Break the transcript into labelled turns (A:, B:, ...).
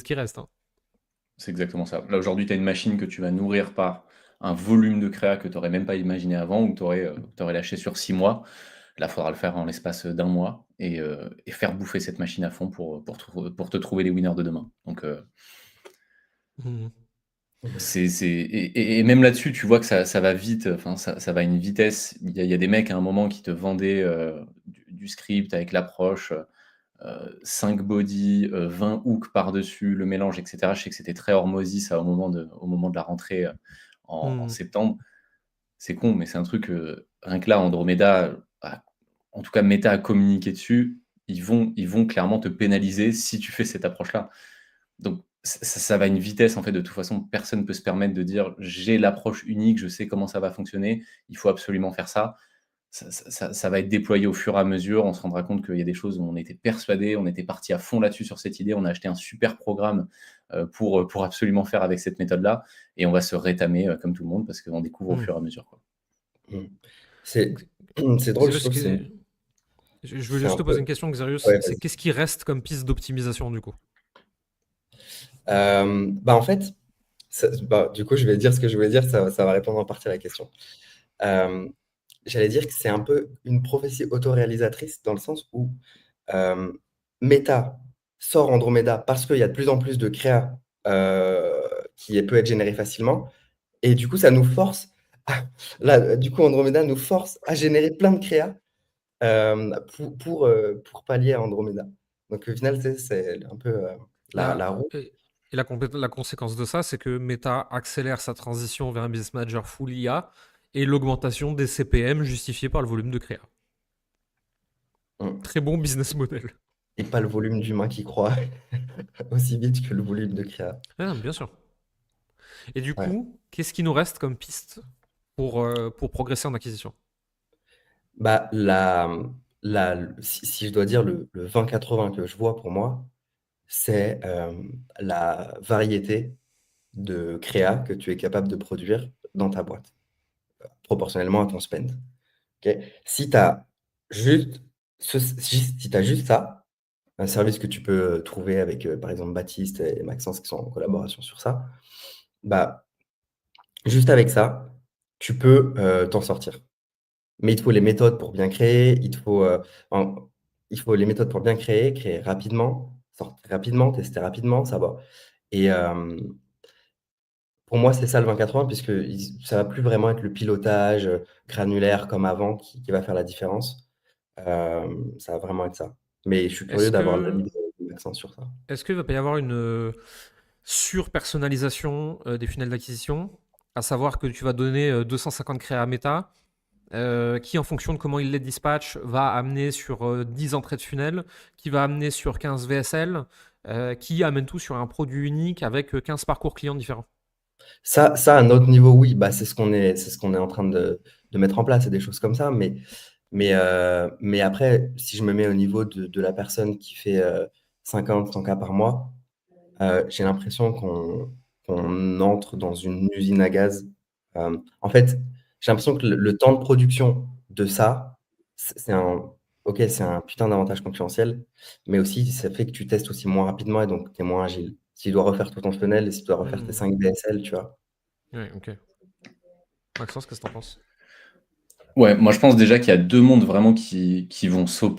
A: ce qui reste, hein.
B: C'est exactement ça. Là, aujourd'hui, tu as une machine que tu vas nourrir par un volume de créa que tu n'aurais même pas imaginé avant ou que tu aurais lâché sur 6 mois. Là, il faudra le faire en l'espace d'un mois et faire bouffer cette machine à fond pour te trouver les winners de demain. Donc,
A: Mmh.
B: et même là-dessus, tu vois que ça va vite, enfin, ça va à une vitesse. Il y a des mecs à un moment qui te vendaient du script avec l'approche, 5 body, 20 hooks par-dessus, le mélange, etc. Je sais que c'était très Hormozy ça au moment de la rentrée en
A: Mmh.
B: septembre. C'est con, mais c'est un truc, rien que là, Andromeda, en tout cas Meta a communiqué dessus, ils vont clairement te pénaliser si tu fais cette approche-là. Donc ça va à une vitesse, en fait, de toute façon, personne ne peut se permettre de dire: «J'ai l'approche unique, je sais comment ça va fonctionner, il faut absolument faire ça». Ça va être déployé au fur et à mesure. On se rendra compte qu'il y a des choses où on était persuadé, on était parti à fond là-dessus sur cette idée. On a acheté un super programme pour absolument faire avec cette méthode-là. Et on va se rétamer comme tout le monde parce qu'on découvre au
A: Mmh.
B: fur et à mesure, quoi.
C: Mmh. C'est
A: Donc
C: c'est drôle, je
A: Xerius,
C: trouve que
A: je veux
C: c'est
A: juste
C: un
A: te poser
C: peu
A: une question, Xerius,
C: ouais,
A: c'est
C: vas-y.
A: qu'est-ce qui reste comme piste d'optimisation, du coup?
C: Bah, en fait, bah, du coup, je vais dire ce que je voulais dire, ça va répondre en partie à la question. Hem, J'allais dire que c'est un peu une prophétie autoréalisatrice dans le sens où, hem, Meta sort Andromeda parce qu'il y a de plus en plus de créa, qui peut être générée facilement et du coup, ça nous force à là, du coup, Andromeda nous force à générer plein de créa, pour pallier à Andromeda. Donc au final, tu sais, c'est un peu,
A: Là,
C: la roue.
A: et la conséquence de ça, c'est que Meta accélère sa transition vers un business manager full IA et l'augmentation des CPM justifiée par le volume de créa.
C: Mmh.
A: Très bon business model.
C: Et pas le volume d'humains qui croient aussi vite que le volume de créa.
A: Ah, bien sûr. Et du
C: Ouais.
A: coup, qu'est-ce qui nous reste comme piste pour progresser en acquisition?
C: Bah, si je dois dire le 20-80 que je vois pour moi, c'est, la variété de créa que tu es capable de produire dans ta boîte, proportionnellement à ton spend. OK? Si tu as juste si tu juste ça, un service que tu peux, trouver avec, par exemple Baptiste et Maxence qui sont en collaboration sur ça, bah, juste avec ça, tu peux, t'en sortir. Mais il te faut les méthodes pour bien créer, en il faut les méthodes pour bien créer, créer rapidement, sortir rapidement, tester rapidement, ça va et pour moi, c'est ça le 20-80 puisque ça va plus vraiment être le pilotage, granulaire comme avant qui va faire la différence. Ça va vraiment être ça. Mais je suis curieux
A: Est-ce
C: d'avoir l'avis
A: que
C: de Maxence sur ça.
A: est-ce qu'il va pas y avoir une surpersonnalisation des funnels d'acquisition, à savoir que tu vas donner 250 créas à Meta, qui, en fonction de comment il les dispatch, va amener sur 10 entrées de funnel, qui va amener sur 15 VSL, qui amène tout sur un produit unique avec 15 parcours clients différents.
C: Ça, à un autre niveau, oui, bah, c'est ce qu'on est en train de mettre en place et des choses comme ça. Mais après, si je me mets au niveau de la personne qui fait 50-100 cas par mois, j'ai l'impression qu'on entre dans une usine à gaz. En fait, j'ai l'impression que le temps de production de ça, c'est un, ok, c'est un putain d'avantage concurrentiel, mais aussi ça fait que tu testes aussi moins rapidement et donc tu es moins agile. Si tu dois refaire tout ton funnel et si tu dois refaire tes
A: Hmm.
C: 5 DSL, tu vois.
A: Ouais, ok. Maxence, qu'est-ce que t'en penses?
B: Ouais, moi je pense déjà qu'il y a deux mondes vraiment qui vont s'opposer